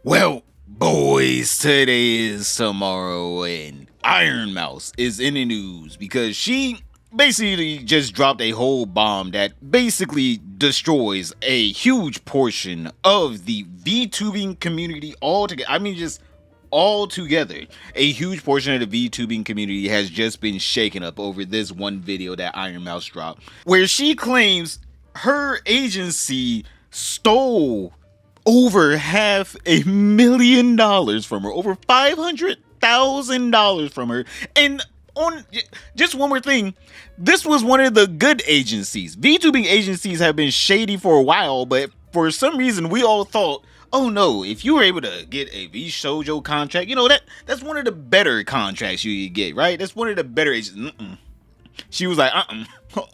Well, boys, today is tomorrow, and Ironmouse is in the news because she basically just dropped a whole bomb that basically destroys a huge portion of the VTubing community altogether. I mean, just all together. A huge portion of the VTubing community has just been shaken up over this one video that Ironmouse dropped, where she claims her agency stole over $500,000 from her, over $500,000 from her. And on just one more thing, this was one of the good agencies. VTubing agencies have been shady for a while, but for some reason we all thought, oh no, if you were able to get a Vshojo contract, you know, that's one of the better contracts you could get, right? That's one of the better agencies. She was like,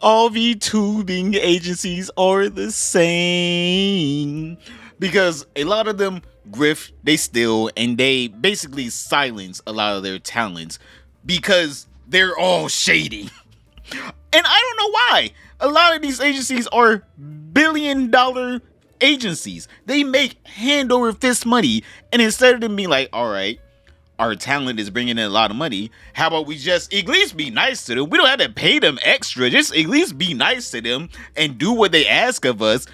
all VTubing agencies are the same. Because a lot of them grift, they steal, and they basically silence a lot of their talents because they're all shady. And I don't know why. A lot of these agencies are billion-dollar agencies. They make hand over fist money, and instead of them being like, all right, our talent is bringing in a lot of money, how about we just at least be nice to them? We don't have to pay them extra, just at least be nice to them and do what they ask of us.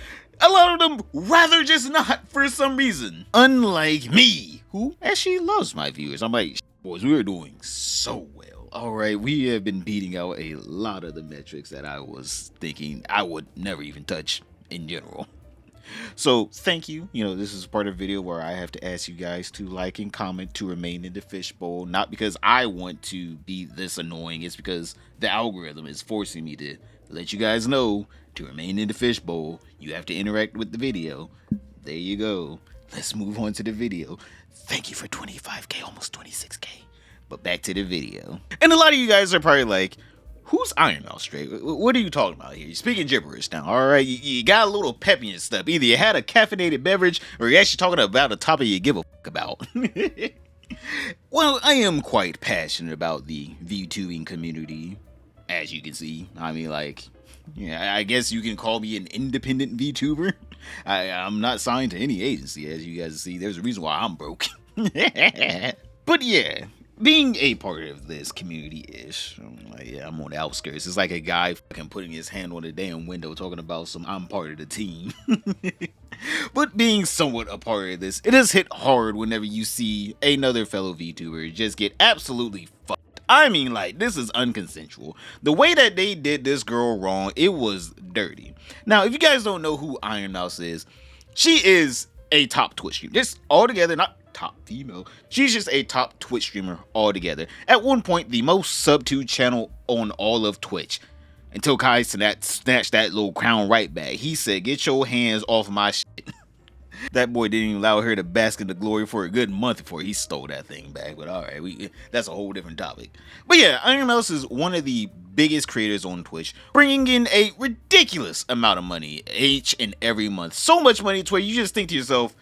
A lot of them rather just not for some reason. Unlike me, who actually loves my viewers. I'm like, boys, we're doing so well. All right, we have been beating out a lot of the metrics that I was thinking I would never even touch in general. So thank you. You know, this is part of the video where I have to ask you guys to like and comment to remain in the fishbowl. Not because I want to be this annoying. It's because the algorithm is forcing me to let you guys know to remain in the fishbowl. You have to interact with the video. There you go. Let's move on to the video. Thank you for 25K, almost 26K. But back to the video. And a lot of you guys are probably like, who's Ironmouse straight? What are you talking about here? You're speaking gibberish now, all right? You got a little pep in your step. Either you had a caffeinated beverage or you're actually talking about a topic you give a fuck about. Well, I am quite passionate about the VTubing community, as you can see. I mean, like, yeah, I guess you can call me an independent VTuber. I'm not signed to any agency, as you guys see. There's a reason why I'm broke. But yeah, being a part of this community-ish, yeah, I'm on the outskirts. It's like a guy fucking putting his hand on the damn window talking about some I'm part of the team. But being somewhat a part of this, it does hit hard whenever you see another fellow VTuber just get absolutely fucked. I mean, like, this is unconsensual. The way that they did this girl wrong, it was dirty. Now, if you guys don't know who Ironmouse is, she is a top Twitch streamer. Just altogether, not top female. She's just a top Twitch streamer altogether. At one point, the most subbed to channel on all of Twitch. Until Kai snatched that little crown right back. He said, get your hands off my shit. That boy didn't even allow her to bask in the glory for a good month before he stole that thing back. But all right, that's a whole different topic. But yeah, Ironmouse is one of the biggest creators on Twitch, bringing in a ridiculous amount of money each and every month. So much money to where you just think to yourself,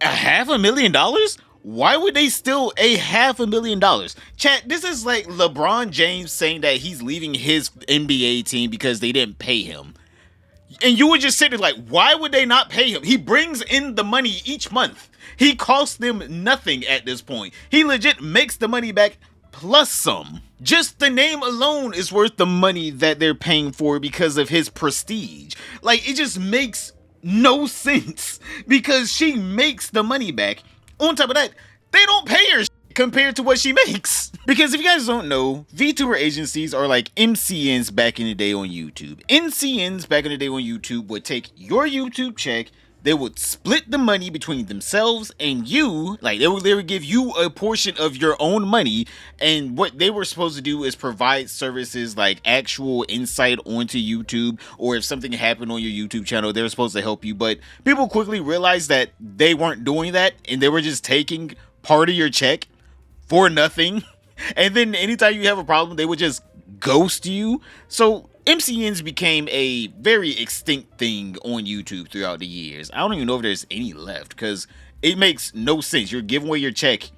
$500,000? Why would they steal $500,000? Chat, this is like LeBron James saying that he's leaving his NBA team because they didn't pay him. And you would just sit there like, why would they not pay him? He brings in the money each month. He costs them nothing at this point. He legit makes the money back plus some. Just the name alone is worth the money that they're paying for because of his prestige. Like, it just makes no sense because she makes the money back. On top of that, they don't pay her compared to what she makes. Because if you guys don't know, VTuber agencies are like MCNs back in the day on YouTube. MCNs back in the day on YouTube would take your YouTube check, they would split the money between themselves and you. Like they would give you a portion of your own money, and what they were supposed to do is provide services like actual insight onto YouTube, or if something happened on your YouTube channel, they were supposed to help you. But people quickly realized that they weren't doing that, and they were just taking part of your check for nothing. And then anytime you have a problem, they would just ghost you. So MCNs became a very extinct thing on YouTube throughout the years. I don't even know if there's any left because it makes no sense. You're giving away your check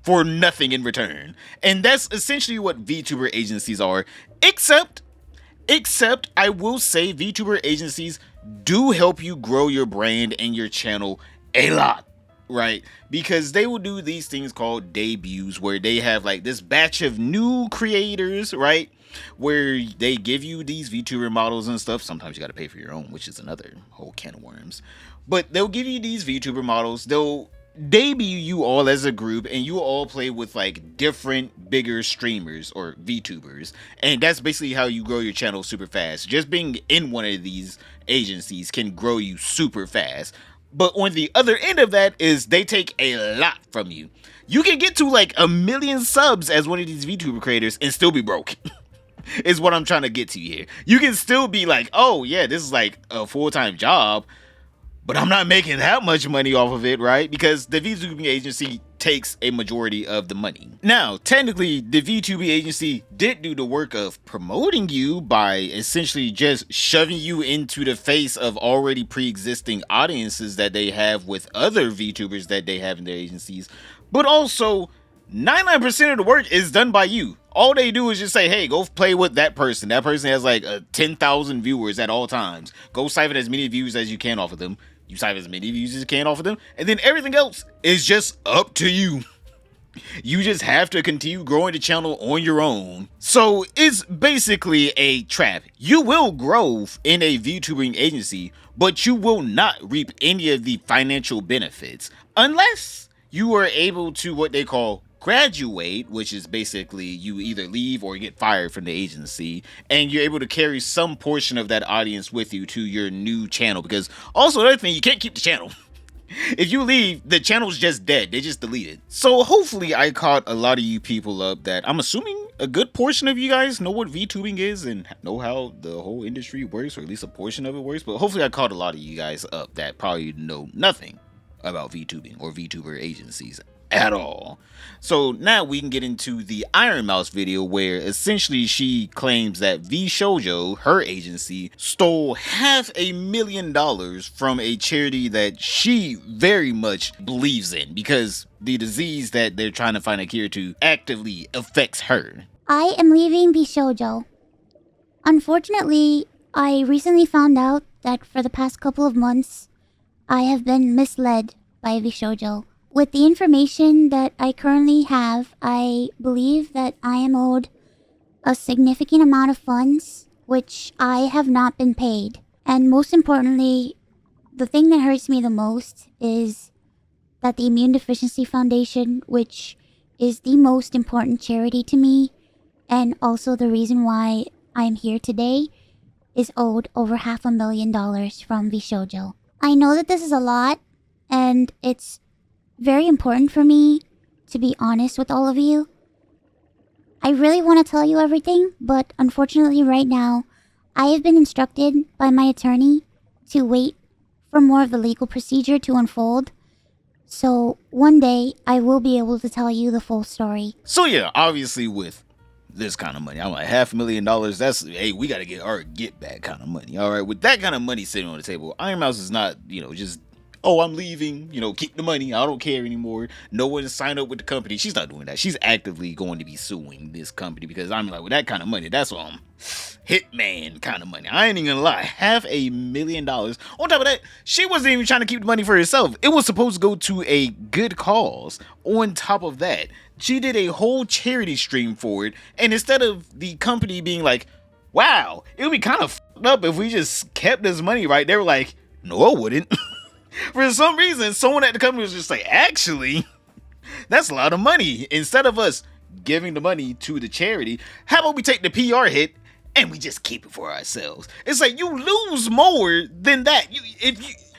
for nothing in return. And that's essentially what VTuber agencies are. Except I will say VTuber agencies do help you grow your brand and your channel a lot. right? Because they will do these things called debuts where they have like this batch of new creators, right? Where they give you these VTuber models and stuff. Sometimes you got to pay for your own, which is another whole can of worms. But they'll give you these VTuber models. They'll debut you all as a group and you all play with like different bigger streamers or VTubers, and that's basically how you grow your channel super fast. Just being in one of these agencies can grow you super fast. But on the other end of that is they take a lot from you. You can get to like 1 million subs as one of these VTuber creators and still be broke. Is what I'm trying to get to here. You can still be like, oh yeah, this is like a full-time job, but I'm not making that much money off of it, right? Because the VTubing agency takes a majority of the money. Now, technically, the VTubing agency did do the work of promoting you by essentially just shoving you into the face of already pre-existing audiences that they have with other VTubers that they have in their agencies. But also, 99% of the work is done by you. All they do is just say, hey, go play with that person. That person has like 10,000 viewers at all times. Go siphon as many views as you can off of them. You siphon as many views as you can off of them. And then everything else is just up to you. You just have to continue growing the channel on your own. So it's basically a trap. You will grow in a VTubing agency, but you will not reap any of the financial benefits unless you are able to what they call graduate, which is basically you either leave or get fired from the agency, and you're able to carry some portion of that audience with you to your new channel. Because also another thing, you can't keep the channel. If you leave, the channel's just dead. They just delete it. So hopefully I caught a lot of you people up that I'm assuming a good portion of you guys know what VTubing is and know how the whole industry works, or at least a portion of it works. But hopefully I caught a lot of you guys up that probably know nothing about VTubing or VTuber agencies at all. So now we can get into the Ironmouse video where essentially she claims that Vshojo, her agency, stole $500,000 from a charity that she very much believes in because the disease that they're trying to find a cure to actively affects her. I am leaving Vshojo. Unfortunately, I recently found out that for the past couple of months, I have been misled by Vshojo. With the information that I currently have, I believe that I am owed a significant amount of funds, which I have not been paid. And most importantly, the thing that hurts me the most is that the Immune Deficiency Foundation, which is the most important charity to me, and also the reason why I'm here today, is owed over $500,000 from Vshojo. I know that this is a lot, and it's very important for me to be honest with all of you. I really want to tell you everything, but unfortunately right now, I have been instructed by my attorney to wait for more of the legal procedure to unfold. So one day, I will be able to tell you the full story. So yeah, obviously with this kind of money, I'm like $500,000, that's, hey, we got to get our get back kind of money. All right, with that kind of money sitting on the table, Ironmouse is not, just, oh, I'm leaving, keep the money, I don't care anymore. No one signed up with the company. She's not doing that. She's actively going to be suing this company because I'm like, with that kind of money, that's hitman kind of money. I ain't even gonna lie, $500,000. On top of that, she wasn't even trying to keep the money for herself. It was supposed to go to a good cause. On top of that, she did a whole charity stream for it, and instead of the company being like, wow, it would be kind of fucked up if we just kept this money, right? They were like, no, it wouldn't. For some reason, someone at the company was just like, actually, that's a lot of money. Instead of us giving the money to the charity, how about we take the PR hit and we just keep it for ourselves? It's like you lose more than that.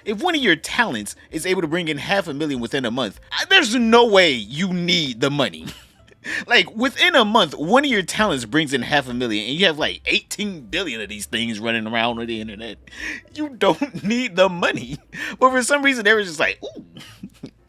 If one of your talents is able to bring in $500,000 within a month, there's no way you need the money. Like within a month, one of your talents brings in $500,000 and you have like 18 billion of these things running around on the internet. You don't need the money. But for some reason, they were just like, ooh,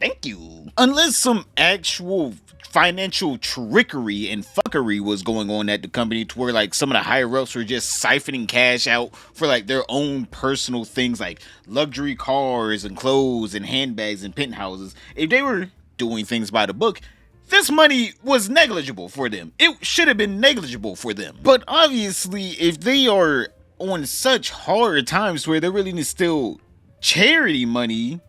thank you. Unless some actual financial trickery and fuckery was going on at the company to where like some of the higher ups were just siphoning cash out for like their own personal things like luxury cars and clothes and handbags and penthouses. If they were doing things by the book, this money was negligible for them. It should have been negligible for them. But obviously, if they are on such hard times where they really need still charity money,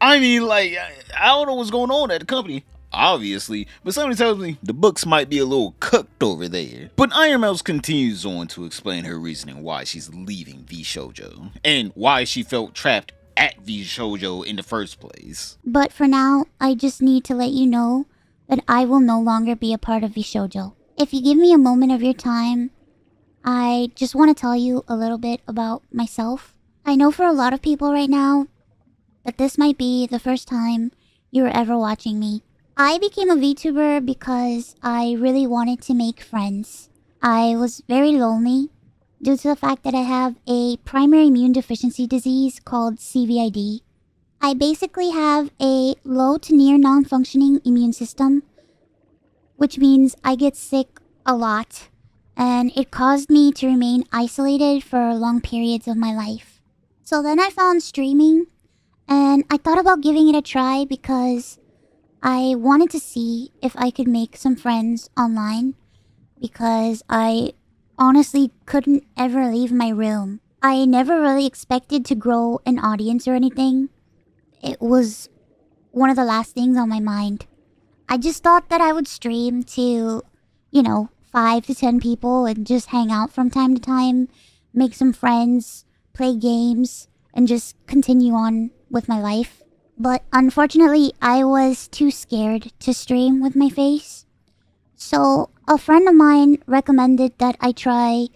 I mean, like, I don't know what's going on at the company, obviously, but somebody tells me the books might be a little cooked over there. But Ironmouse continues on to explain her reasoning why she's leaving Vshojo, and why she felt trapped at Vshojo in the first place. But for now, I just need to let you know that I will no longer be a part of Vshojo. If you give me a moment of your time, I just want to tell you a little bit about myself. I know for a lot of people right now that this might be the first time you were ever watching me. I became a VTuber because I really wanted to make friends. I was very lonely due to the fact that I have a primary immune deficiency disease called CVID. I basically have a low to near non-functioning immune system, which means I get sick a lot, and it caused me to remain isolated for long periods of my life. So then I found streaming, and I thought about giving it a try because I wanted to see if I could make some friends online, because I honestly couldn't ever leave my room. I never really expected to grow an audience or anything. It was one of the last things on my mind. I just thought that I would stream to, 5 to 10 people and just hang out from time to time, make some friends, play games, and just continue on with my life. But unfortunately, I was too scared to stream with my face. So a friend of mine recommended that I try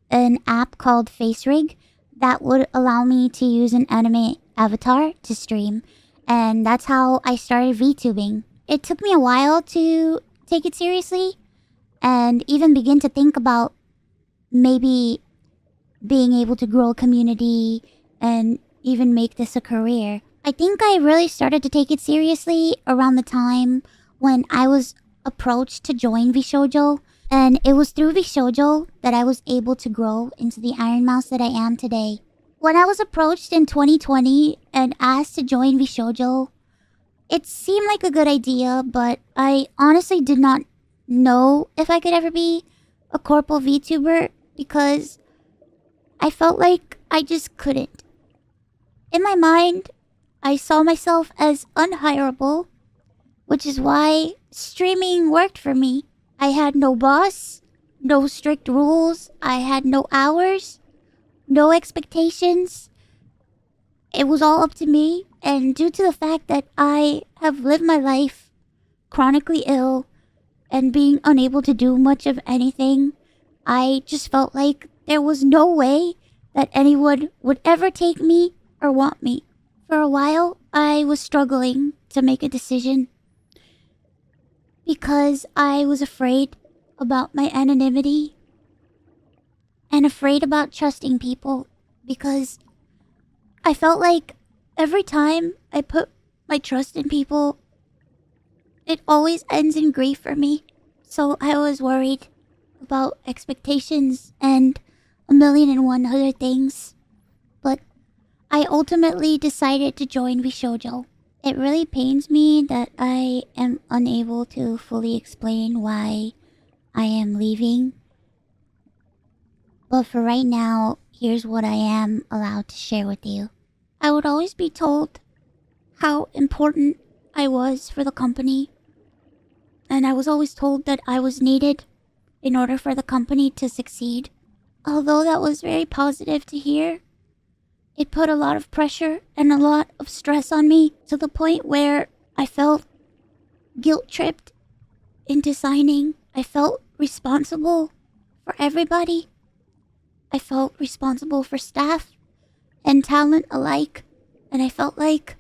an app called FaceRig that would allow me to use an anime avatar to stream. And that's how I started VTubing. It took me a while to take it seriously and even begin to think about maybe being able to grow a community and even make this a career. I think I really started to take it seriously around the time when I was approached to join Vshojo, and it was through Vshojo that I was able to grow into the Ironmouse that I am today. When I was approached in 2020 and asked to join Vshojo, it seemed like a good idea, but I honestly did not know if I could ever be a corporal VTuber because I felt like I just couldn't. In my mind, I saw myself as unhireable, which is why streaming worked for me. I had no boss, no strict rules, I had no hours, no expectations. It was all up to me, and due to the fact that I have lived my life chronically ill and being unable to do much of anything, I just felt like there was no way that anyone would ever take me or want me. For a while, I was struggling to make a decision because I was afraid about my anonymity and afraid about trusting people because I felt like every time I put my trust in people, it always ends in grief for me. So I was worried about expectations and a million and one other things. But I ultimately decided to join Vshojo. It really pains me that I am unable to fully explain why I am leaving. But for right now, here's what I am allowed to share with you. I would always be told how important I was for the company. And I was always told that I was needed in order for the company to succeed. Although that was very positive to hear, it put a lot of pressure and a lot of stress on me to the point where I felt guilt-tripped into signing. I felt responsible for everybody. I felt responsible for staff and talent alike. And I felt like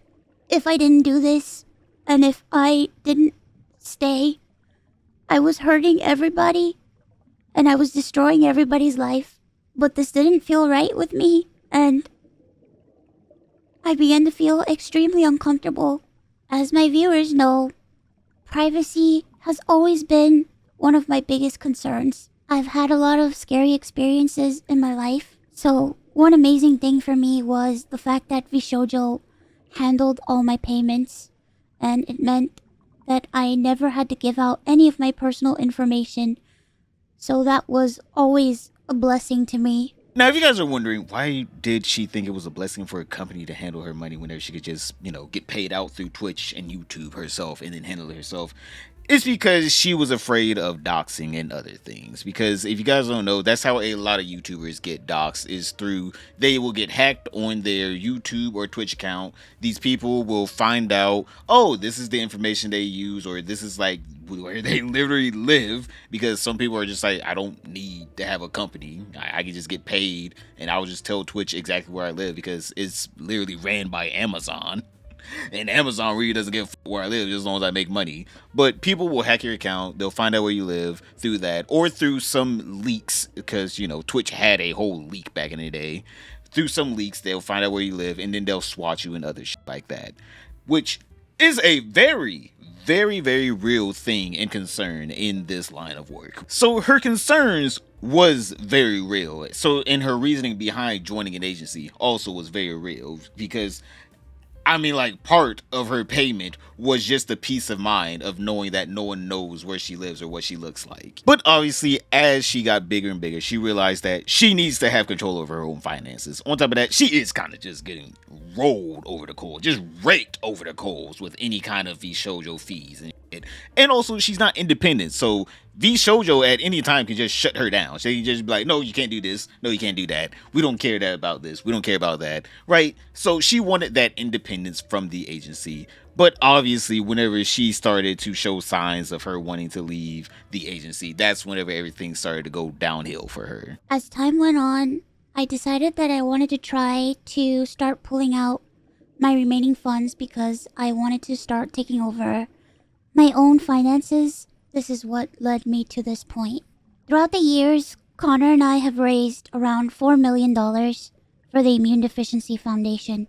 if I didn't do this and if I didn't stay, I was hurting everybody and I was destroying everybody's life. But this didn't feel right with me, and I began to feel extremely uncomfortable. As my viewers know, privacy has always been one of my biggest concerns. I've had a lot of scary experiences in my life, so one amazing thing for me was the fact that Vshojo handled all my payments, and it meant that I never had to give out any of my personal information, so that was always a blessing to me. Now, if you guys are wondering, why did she think it was a blessing for a company to handle her money whenever she could just, get paid out through Twitch and YouTube herself and then handle it herself? It's because she was afraid of doxing and other things. Because if you guys don't know, that's how a lot of YouTubers get doxed, is through they will get hacked on their YouTube or Twitch account. These people will find out, oh, this is the information they use, or this is like where they literally live. Because some people are just like, I don't need to have a company. I can just get paid and I'll just tell Twitch exactly where I live because it's literally ran by Amazon. And Amazon really doesn't give where I live, just as long as I make money. But people will hack your account. They'll find out where you live through that, or through some leaks, because Twitch had a whole leak back in the day. Through some leaks, they'll find out where you live, and then they'll swat you and other shit like that, which is a very, very, very real thing and concern in this line of work. So her concerns was very real. So, and her reasoning behind joining an agency also was very real, because part of her payment was just the peace of mind of knowing that no one knows where she lives or what she looks like. But obviously, as she got bigger and bigger, she realized that she needs to have control over her own finances. On top of that, she is kind of just getting rolled over the coals, just raked over the coals with any kind of Vshojo fees and shit. And also, she's not independent, so Vshojo at any time can just shut her down. She can just be like, no, you can't do this. No, you can't do that. We don't care about this. We don't care about that. Right? So she wanted that independence from the agency. But obviously, whenever she started to show signs of her wanting to leave the agency, that's whenever everything started to go downhill for her. As time went on, I decided that I wanted to try to start pulling out my remaining funds because I wanted to start taking over my own finances. This is what led me to this point. Throughout the years, Connor and I have raised around $4 million for the Immune Deficiency Foundation.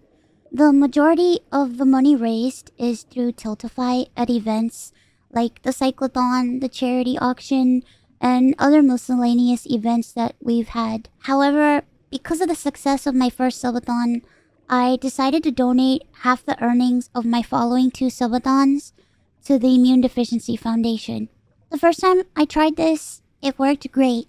The majority of the money raised is through Tiltify at events like the Cyclothon, the charity auction, and other miscellaneous events that we've had. However, because of the success of my first subathon, I decided to donate half the earnings of my following 2 subathons to the Immune Deficiency Foundation. The first time I tried this, it worked great.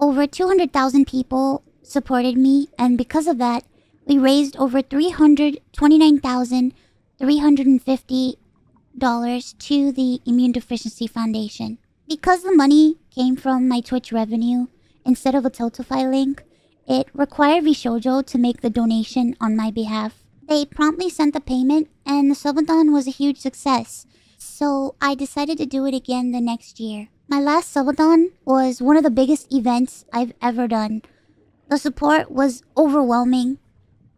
Over 200,000 people supported me, and because of that, we raised over $329,350 to the Immune Deficiency Foundation. Because the money came from my Twitch revenue instead of a Tiltify link, it required Vshojo to make the donation on my behalf. They promptly sent the payment, and the subathon was a huge success. So I decided to do it again the next year. My last subathon was one of the biggest events I've ever done. The support was overwhelming,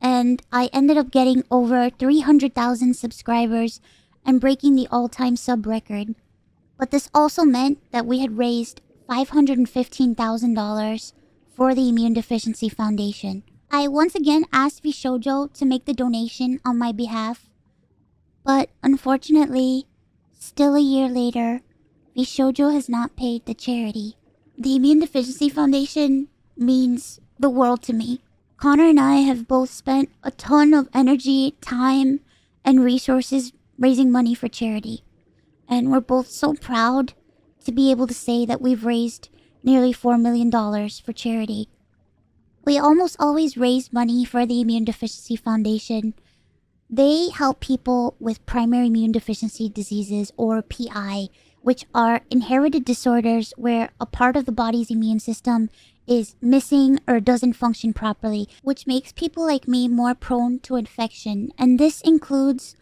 and I ended up getting over 300,000 subscribers and breaking the all-time sub record. But this also meant that we had raised $515,000 for the Immune Deficiency Foundation. I once again asked Vshojo to make the donation on my behalf, but unfortunately, still a year later, Vshojo has not paid the charity. The Immune Deficiency Foundation means the world to me. Connor and I have both spent a ton of energy, time, and resources raising money for charity. And we're both so proud to be able to say that we've raised nearly $4 million for charity. We almost always raise money for the Immune Deficiency Foundation. They help people with primary immune deficiency diseases, or PI, which are inherited disorders where a part of the body's immune system is missing or doesn't function properly, which makes people like me more prone to infection. And this includes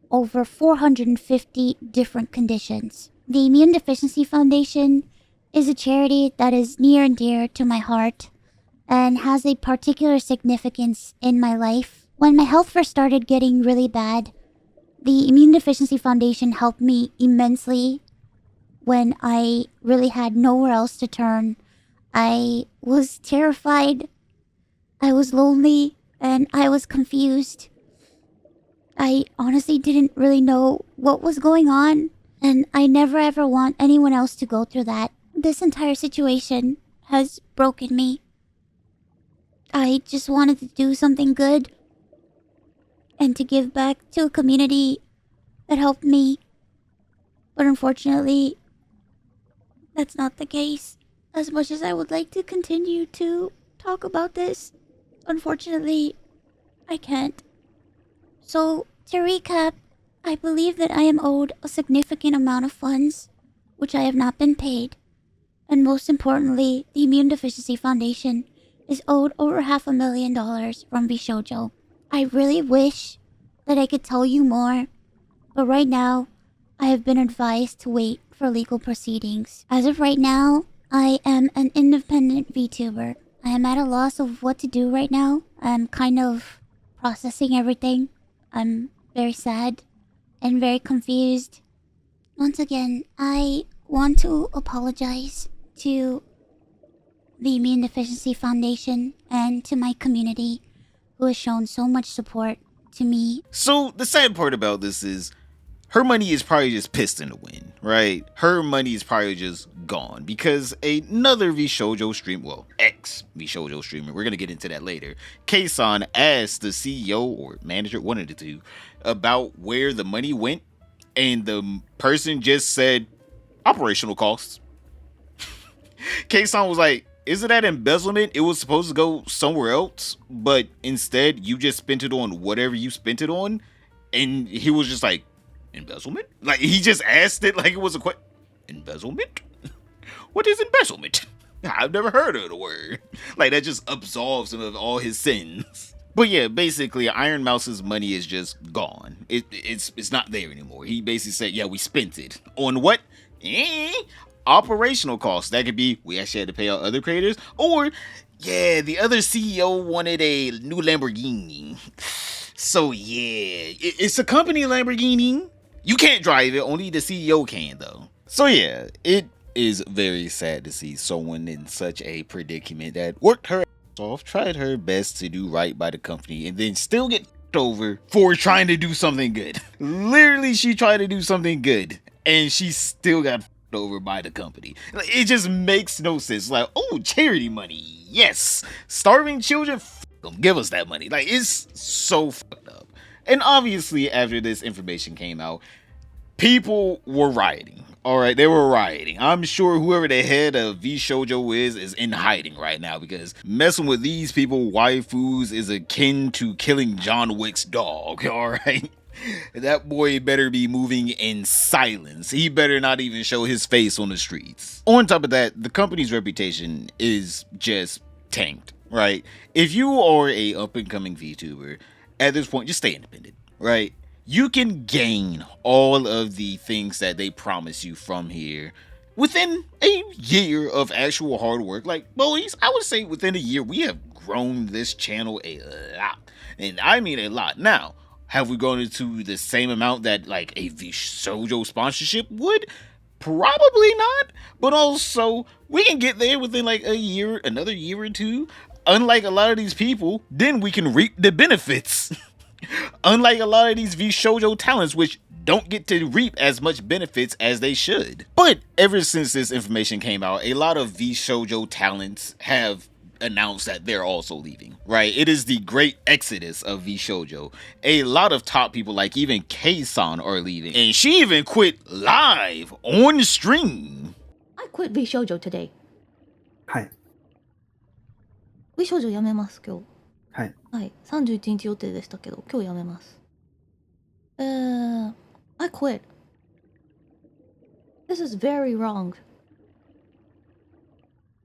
over 450 different conditions. The Immune Deficiency Foundation is a charity that is near and dear to my heart and has a particular significance in my life. When my health first started getting really bad, the Immune Deficiency Foundation helped me immensely when I really had nowhere else to turn. I was terrified, I was lonely, and I was confused. I honestly didn't really know what was going on, and I never ever want anyone else to go through that. This entire situation has broken me. I just wanted to do something good and to give back to a community that helped me. But unfortunately, that's not the case. As much as I would like to continue to talk about this. Unfortunately, I can't. So, to recap, I believe that I am owed a significant amount of funds, which I have not been paid. And most importantly, the Immune Deficiency Foundation is owed over $500,000 from Vshojo. I really wish that I could tell you more, but right now, I have been advised to wait for legal proceedings. As of right now, I am an independent VTuber. I am at a loss of what to do right now. I'm kind of processing everything. I'm very sad and very confused. Once again, I want to apologize to the Immune Deficiency Foundation and to my community who has shown so much support to me. So the sad part about this is her money is probably just pissed in the wind, right? Her money is probably just gone because another Vshojo stream, well, ex-Vshojo streamer, we're going to get into that later, Kson asked the CEO or manager, one of the two, about where the money went, and the person just said, operational costs. Kson was like, isn't that embezzlement? It was supposed to go somewhere else, but instead you just spent it on whatever you spent it on. And he was just like, embezzlement? Like, he just asked it like it was a question. Embezzlement? What is embezzlement? I've never heard of the word. Like, that just absolves him of all his sins. But yeah, basically, Ironmouse's money is just gone. It's not there anymore. He basically said, yeah, we spent it. On what? Operational costs. That could be, we actually had to pay out other creators. Or, yeah, the other CEO wanted a new Lamborghini. So yeah, it's a company Lamborghini. You can't drive it, only the CEO can though. So yeah, it is very sad to see someone in such a predicament that worked her ass off, tried her best to do right by the company, and then still get over for trying to do something good. Literally, she tried to do something good, and she still got over by the company. It just makes no sense. Like, oh, charity money, yes. Starving children, them, give us that money. Like, it's so fucked up. And obviously, after this information came out, people were rioting. Alright, they were rioting. I'm sure whoever the head of Vshojo is in hiding right now, because messing with these people, waifus, is akin to killing John Wick's dog. Alright? That boy better be moving in silence. He better not even show his face on the streets. On top of that, the company's reputation is just tanked, right? If you are a up-and-coming VTuber, at this point, just stay independent, right? You can gain all of the things that they promise you from here within a year of actual hard work. Like, boys, I would say within a year, we have grown this channel a lot. And I mean a lot. Now, have we grown into the same amount that like a Vshojo sponsorship would? Probably not. But also, we can get there within like a year, another year or two. Unlike a lot of these people, then we can reap the benefits. Unlike a lot of these Vshojo talents, which don't get to reap as much benefits as they should. But ever since this information came out, a lot of Vshojo talents have announced that they're also leaving, right? It is the great exodus of Vshojo. A lot of top people like even Kson are leaving. And she even quit live on stream. I quit Vshojo today. はい。 Vshojo 辞めます今日。はい。はい。31日予定でしたけど、今日辞めます。I quit. This is very wrong.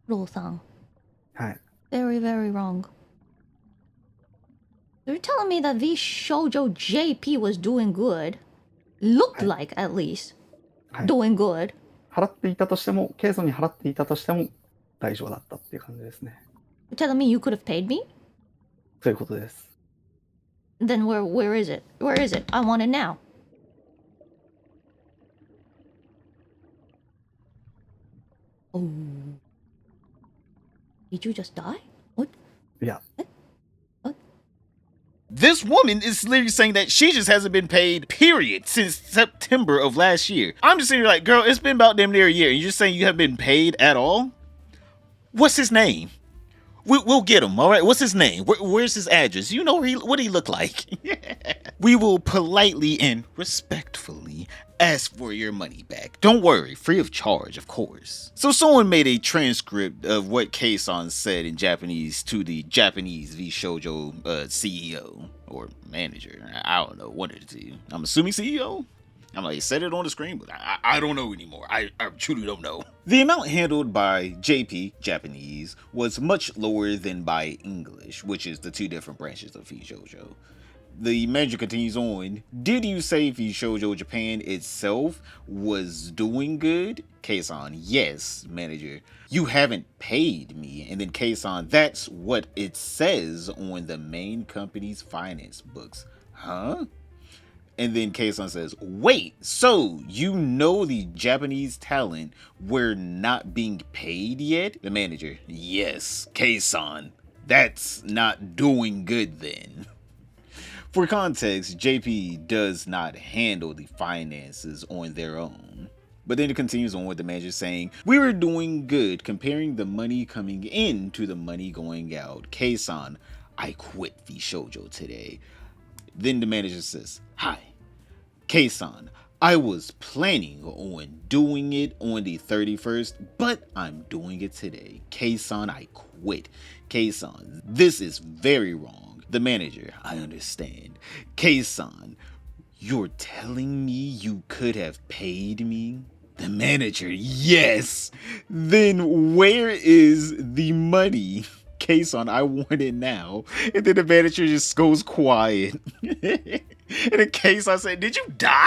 ローさん。はい。 Very, very wrong. You're telling me that Vshojo JP was doing good? Looked like, at least. はい。 Doing good. 払っていたとしても、ケイソンに払っていたとしても大丈夫だったっていう感じですね。You're telling me you could have paid me? そういうことです。Then where is it? Where is it? I want it now. Oh. Did you just die? What? いや、 This woman is literally saying that she just hasn't been paid, period, since September of last year. I'm just sitting here like, girl, it's been about damn near a year, and you're just saying you haven't been paid at all? What's his name? We'll get him, all right? What's his name? Where's his address? You know what he look like. We will politely and respectfully ask for your money back. Don't worry, free of charge, of course. So someone made a transcript of what Kson said in Japanese to the Japanese Vshojo CEO or manager. I don't know, one of the two. I'm assuming CEO? I'm like, said it on the screen, but I don't know anymore. I truly don't know. The amount handled by JP, Japanese, was much lower than by English, which is the two different branches of Vshojo. The manager continues on. Did you say Vshojo Japan itself was doing good? Kson, yes, manager. You haven't paid me. And then Kson, that's what it says on the main company's finance books. Huh? And then Kson says, wait, so you know the Japanese talent were not being paid yet? The manager, yes, Kson, that's not doing good then. For context, JP does not handle the finances on their own. But then it continues on with the manager saying, we were doing good comparing the money coming in to the money going out. Kson, I quit Vshojo today. Then the manager says, hi, Kson, I was planning on doing it on the 31st, but I'm doing it today. Kson, I quit. Kson, this is very wrong. The manager, I understand. Kson, you're telling me you could have paid me? The manager, yes. Then where is the money? Kson, I want it now. And then the manager just goes quiet. And in Kson said, did you die?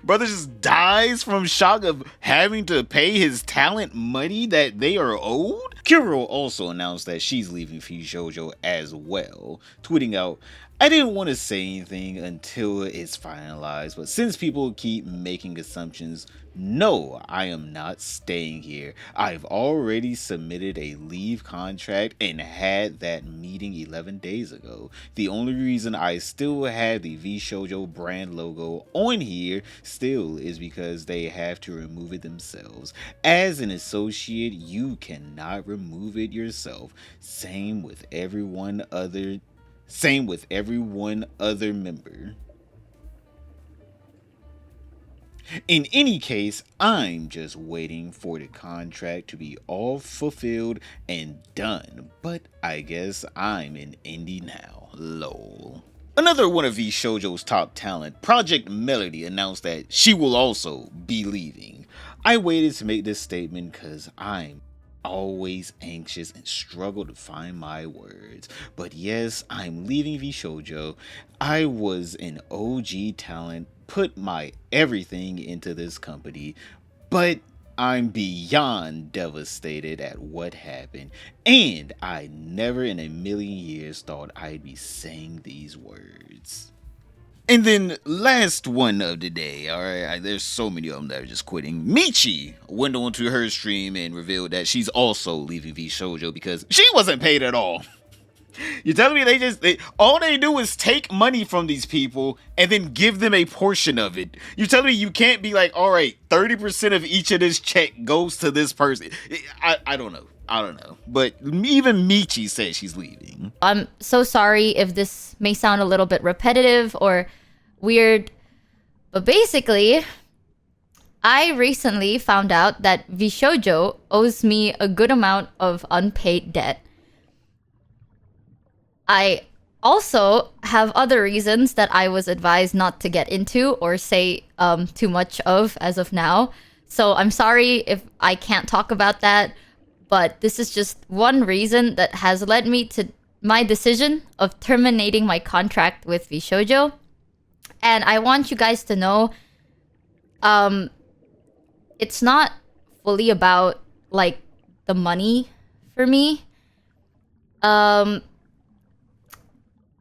Brother just dies from shock of having to pay his talent money that they are owed. Kuro also announced that she's leaving Vshojo as well, tweeting out, I didn't want to say anything until it's finalized, but since people keep making assumptions, no, I am not staying here. I've already submitted a leave contract and had that meeting 11 days ago. The only reason I still have the Vshojo brand logo on here still is because they have to remove it themselves. As an associate, you cannot remove it yourself. Same with every one other member. In any case, I'm just waiting for the contract to be all fulfilled and done, but I guess I'm in indie now, lol. Another one of Vshojo's top talent, Project Melody, announced that she will also be leaving. I waited to make this statement cause I'm always anxious and struggle to find my words. But yes, I'm leaving Vshojo. I was an OG talent, put my everything into this company, but I'm beyond devastated at what happened, and I never in a million years thought I'd be saying these words. And then last one of the day, alright, there's so many of them that are just quitting. Michi went on to her stream and revealed that she's also leaving Vshojo because she wasn't paid at all. You're telling me all they do is take money from these people and then give them a portion of it. You're telling me you can't be like, all right, 30% of each of this check goes to this person. I don't know. But even Michi says she's leaving. I'm so sorry if this may sound a little bit repetitive or weird, but basically, I recently found out that Vshojo owes me a good amount of unpaid debt. I also have other reasons that I was advised not to get into or say too much of as of now. So I'm sorry if I can't talk about that, but this is just one reason that has led me to my decision of terminating my contract with Vshojo. And I want you guys to know, it's not fully about like the money for me.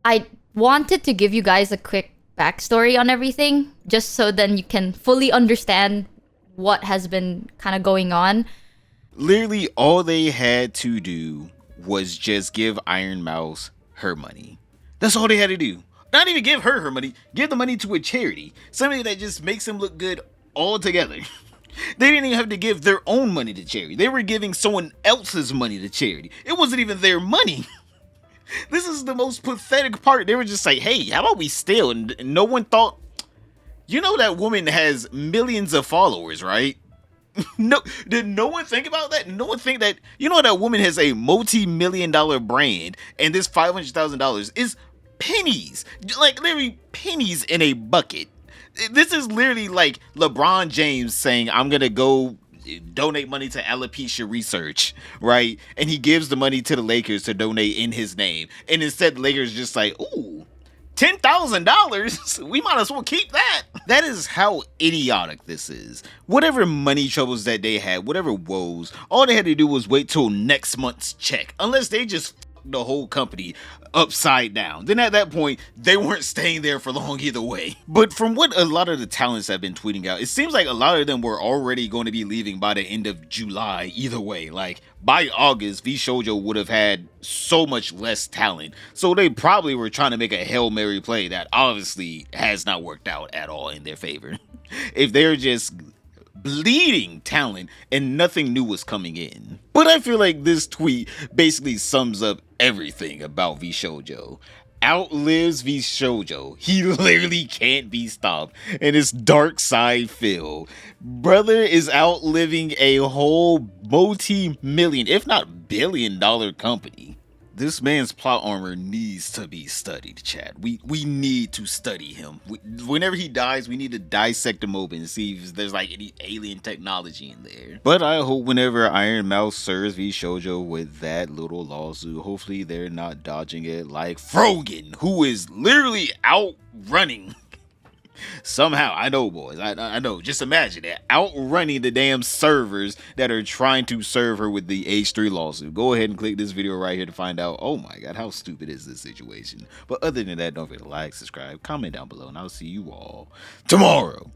I wanted to give you guys a quick backstory on everything, just so then you can fully understand what has been kind of going on. Literally, all they had to do was just give Ironmouse her money. That's all they had to do. Not even give her money, give the money to a charity. Something that just makes them look good altogether. They didn't even have to give their own money to charity. They were giving someone else's money to charity. It wasn't even their money. This is the most pathetic part. They were just like, hey, how about we steal? And no one thought, You know that woman has millions of followers, right? No, did no one think about that? No one think that, you know, that woman has a multi-million-dollar brand, and this $500,000 is pennies, like literally pennies in a bucket. This is literally like LeBron James saying, "I'm gonna go donate money to alopecia research," right? And he gives the money to the Lakers to donate in his name, and instead the Lakers just like, "Ooh, $10,000? We might as well keep that." That is how idiotic this is. Whatever money troubles that they had, whatever woes, all they had to do was wait till next month's check. Unless they just the whole company upside down. Then at that point, they weren't staying there for long either way. But from what a lot of the talents have been tweeting out, it seems like a lot of them were already going to be leaving by the end of July either way. Like, by August, Vshojo would have had so much less talent. So they probably were trying to make a Hail Mary play that obviously has not worked out at all in their favor. If they're just bleeding talent and nothing new was coming in. But I feel like this tweet basically sums up everything about Vshojo. Outlives Vshojo. He literally can't be stopped. And it's dark side Phil. Brother is outliving a whole multi-million, if not billion-dollar company. This man's plot armor needs to be studied, chat. We need to study him. Whenever he dies, we need to dissect him open and see if there's like any alien technology in there. But I hope whenever Ironmouse serves Vshojo with that little lawsuit, hopefully they're not dodging it like Frogan, who is literally outrunning. Somehow, I know, boys. I know. Just imagine that. Outrunning the damn servers that are trying to serve her with the H3 lawsuit. Go ahead and click this video right here to find out, oh my god, how stupid is this situation? But other than that, don't forget to like, subscribe, comment down below, and I'll see you all tomorrow.